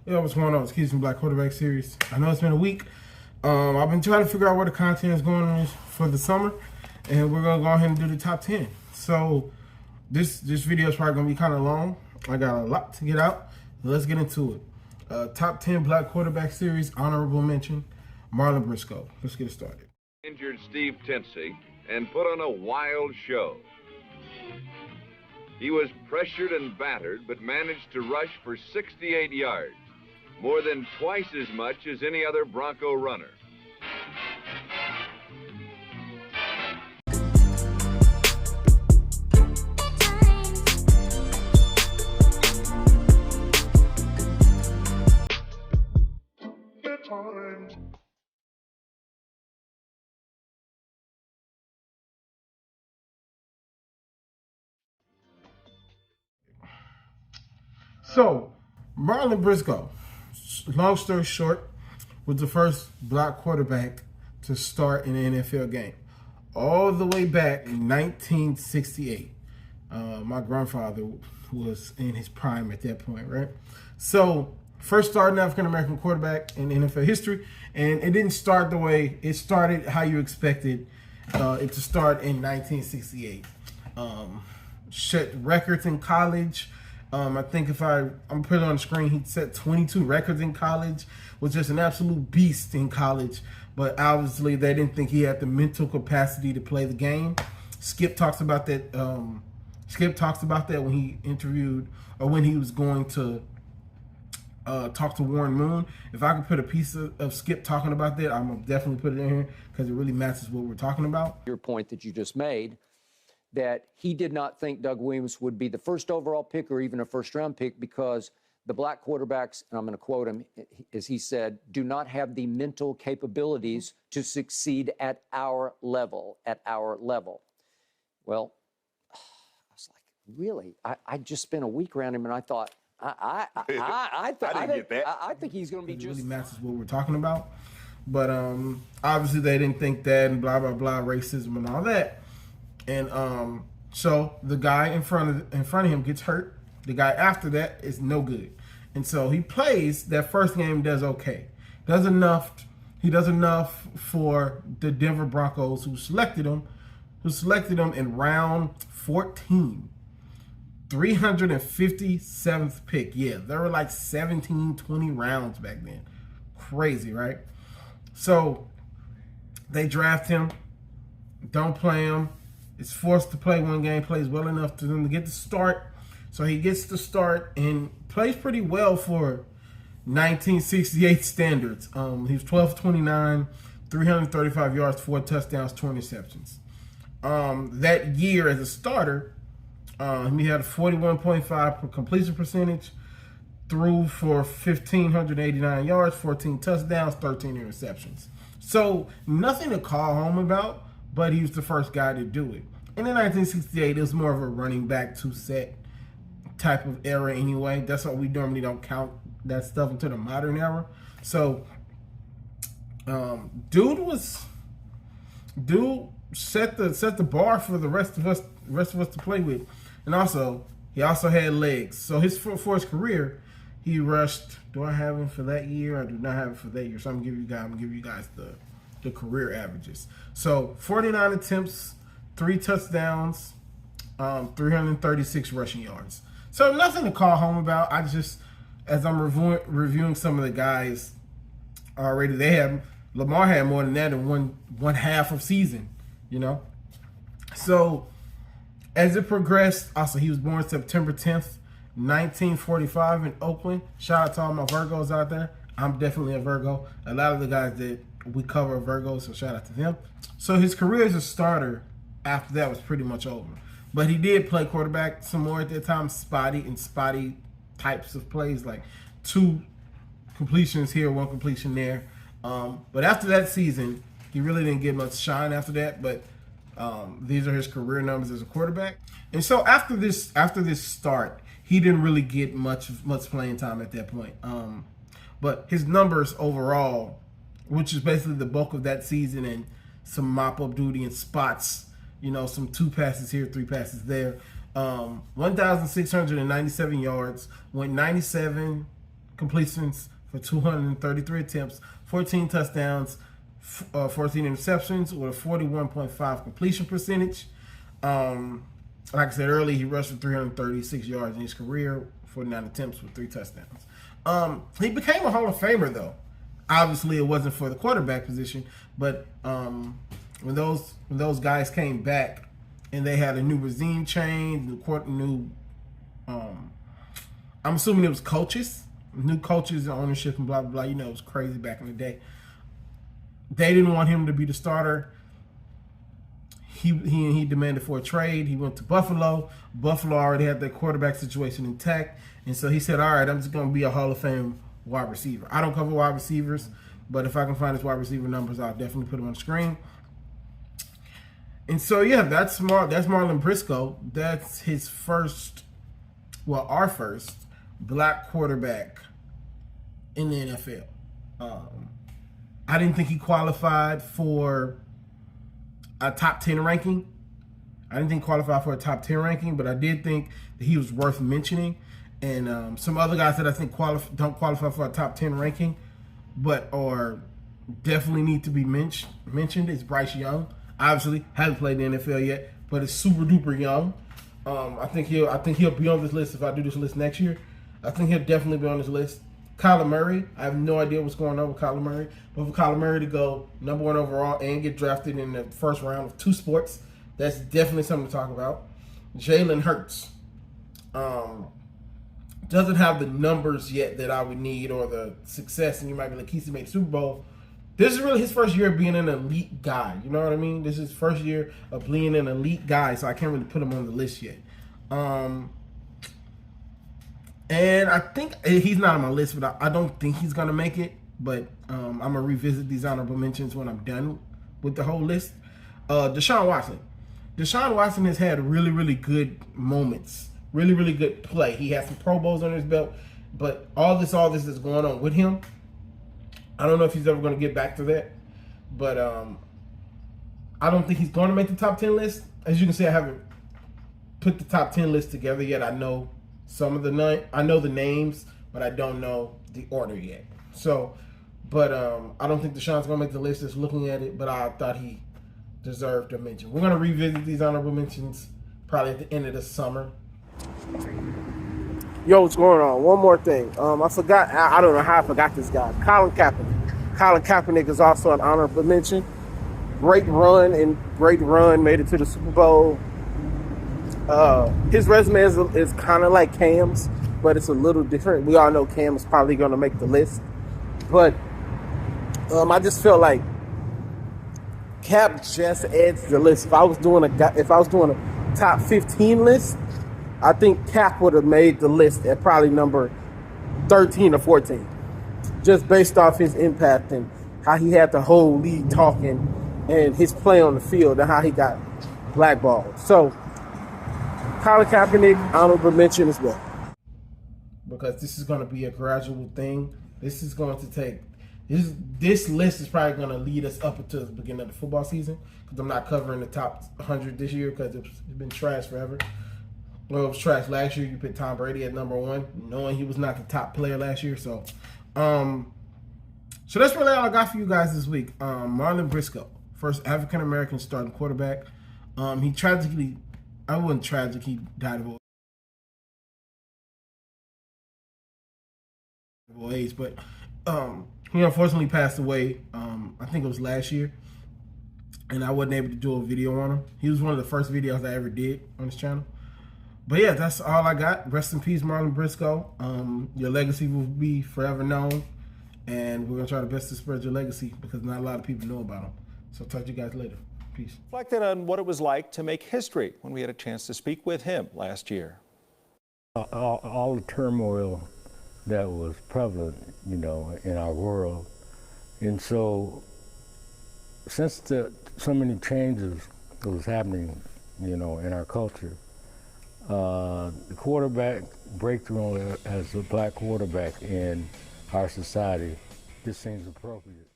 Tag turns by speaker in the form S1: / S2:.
S1: Yo, what's going on? It's Keys from Black Quarterback Series. I know it's been a week. I've been trying to figure out where the content is going on for the summer, and we're gonna go ahead and do the top 10. So this video is probably gonna be kind of long. I got a lot to get out. Let's get into it. Top 10 Black Quarterback Series, honorable mention, Marlin Briscoe. Let's get it started.
S2: Injured Steve Tinsey and put on a wild show. He was pressured and battered, but managed to rush for 68 yards, more than twice as much as any other Bronco runner.
S1: So, Marlin Briscoe, long story short, was the first black quarterback to start in an NFL game. All the way back in 1968. My grandfather was in his prime at that point, right? So, first starting African-American quarterback in NFL history, and it didn't start the way it started, how you expected it to start in 1968. Set records in college. I think if I'm putting it on the screen, he set 22 records in college, was just an absolute beast in college. But obviously, they didn't think he had the mental capacity to play the game. Skip talks about that. Skip talks about that when he interviewed, or when he was going to talk to Warren Moon. If I could put a piece of Skip talking about that, I'm gonna definitely put it in here because it really matches what we're talking about.
S3: Your point that you just made, that he did not think Doug Williams would be the first overall pick or even a first-round pick because the black quarterbacks, and I'm going to quote him, as he said, do not have the mental capabilities to succeed at our level, Well, I was like, really? I just spent a week around him, and I thought, I think he's going to be just...
S1: It really matches what we're talking about. But obviously they didn't think that, and blah, blah, blah, racism and all that. And so the guy in front of him gets hurt. The guy after that is no good. And so he plays that first game, does okay. Does enough. He does enough for the Denver Broncos, who selected him in round 14. 357th pick. Yeah, there were like 17, 20 rounds back then. Crazy, right? So they draft him, don't play him. Is forced to play one game, plays well enough to them to get the start. So he gets the start and plays pretty well for 1968 standards. He was 12-29, 335 yards, 4 touchdowns, 2 interceptions. That year as a starter, he had a 41.5 completion percentage, threw for 1,589 yards, 14 touchdowns, 13 interceptions. So nothing to call home about, but he was the first guy to do it. And in 1968, it was more of a running back two-set type of era anyway. That's why we normally don't count that stuff into the modern era. So, dude set the bar for the rest of us to play with. And also, he also had legs. So for his career, he rushed. Do I have him for that year? I do not have him for that year. So I'm gonna give you guys the career averages. So 49 attempts, 3 touchdowns, 336 rushing yards. So nothing to call home about. I just, as I'm reviewing some of the guys already, Lamar had more than that in one half of season, you know. So as it progressed, also he was born September 10th, 1945 in Oakland. Shout out to all my Virgos out there. I'm definitely a Virgo. A lot of the guys that we cover Virgos, so shout out to them. So his career as a starter after that was pretty much over. But he did play quarterback some more at that time, spotty types of plays, like 2 completions here, 1 completion there. But after that season, he really didn't get much shine after that. But these are his career numbers as a quarterback. And so after this start, he didn't really get much playing time at that point. But his numbers overall, which is basically the bulk of that season and some mop-up duty and spots, you know, some 2 passes here, 3 passes there. 1,697 yards, went 97 completions for 233 attempts, 14 touchdowns, 14 interceptions with a 41.5 completion percentage. Like I said earlier, he rushed for 336 yards in his career, 49 attempts with 3 touchdowns. He became a Hall of Famer, though. Obviously, it wasn't for the quarterback position, but when those guys came back and they had a new regime change, I'm assuming it was coaches, new coaches and ownership and blah, blah, blah. You know, it was crazy back in the day. They didn't want him to be the starter. He demanded for a trade. He went to Buffalo. Buffalo already had their quarterback situation intact. And so he said, all right, I'm just going to be a Hall of Fame wide receiver. I don't cover wide receivers, but if I can find his wide receiver numbers, I'll definitely put them on the screen. And so, yeah, that's Marlin Briscoe. That's his our first black quarterback in the NFL. I didn't think he qualified for a top 10 ranking. But I did think that he was worth mentioning. And some other guys that I think don't qualify for a top 10 ranking, but are definitely need to be mentioned is Bryce Young. Obviously, hasn't played in the NFL yet, but is super duper young. I think he'll be on this list if I do this list next year. I think he'll definitely be on this list. Kyler Murray, I have no idea what's going on with Kyler Murray, but for Kyler Murray to go number 1 overall and get drafted in the first round of 2 sports, that's definitely something to talk about. Jalen Hurts doesn't have the numbers yet that I would need or the success, and you might be like, he made the Super Bowl. This is really his first year of being an elite guy. You know what I mean? This is his first year of being an elite guy, so I can't really put him on the list yet. And I think he's not on my list, but I don't think he's going to make it. But I'm going to revisit these honorable mentions when I'm done with the whole list. Deshaun Watson. Deshaun Watson has had really, really good moments. Really, really good play. He has some Pro Bowls under his belt. But all this is going on with him. I don't know if he's ever going to get back to that. But I don't think he's going to make the top 10 list. As you can see, I haven't put the top 10 list together yet. I know I know the names, but I don't know the order yet. So, but I don't think Deshaun's going to make the list just looking at it, but I thought he deserved a mention. We're going to revisit these honorable mentions probably at the end of the summer. Yo, what's going on? One more thing. I forgot, I don't know how I forgot this guy. Colin Kaepernick. Colin Kaepernick is also an honorable mention. Great run, made it to the Super Bowl. His resume is kind of like Cam's, but it's a little different. We all know Cam is probably going to make the list, but I just feel like Cap just adds to the list. If I was doing a top 15 list, I think Cap would have made the list at probably number 13 or 14, just based off his impact and how he had the whole league talking and his play on the field and how he got blackballed. So, Colin Kaepernick, honorable mention as well. Because this is going to be a gradual thing. This is going to take... This list is probably going to lead us up until the beginning of the football season. Because I'm not covering the top 100 this year because it's been trash forever. Well, it was trash last year. You put Tom Brady at number 1, knowing he was not the top player last year. So that's really all I got for you guys this week. Marlin Briscoe, first African-American starting quarterback. He tragically... I wasn't tragic. He died of old age, but he unfortunately passed away. I think it was last year, and I wasn't able to do a video on him. He was one of the first videos I ever did on this channel. But yeah, that's all I got. Rest in peace, Marlin Briscoe. Your legacy will be forever known, and we're gonna try the best to spread your legacy because not a lot of people know about him. So talk to you guys later. Peace.
S4: Reflected on what it was like to make history when we had a chance to speak with him last year.
S5: All the turmoil that was prevalent, in our world. And so, since so many changes that was happening, in our culture, the quarterback breakthrough as a black quarterback in our society just seems appropriate.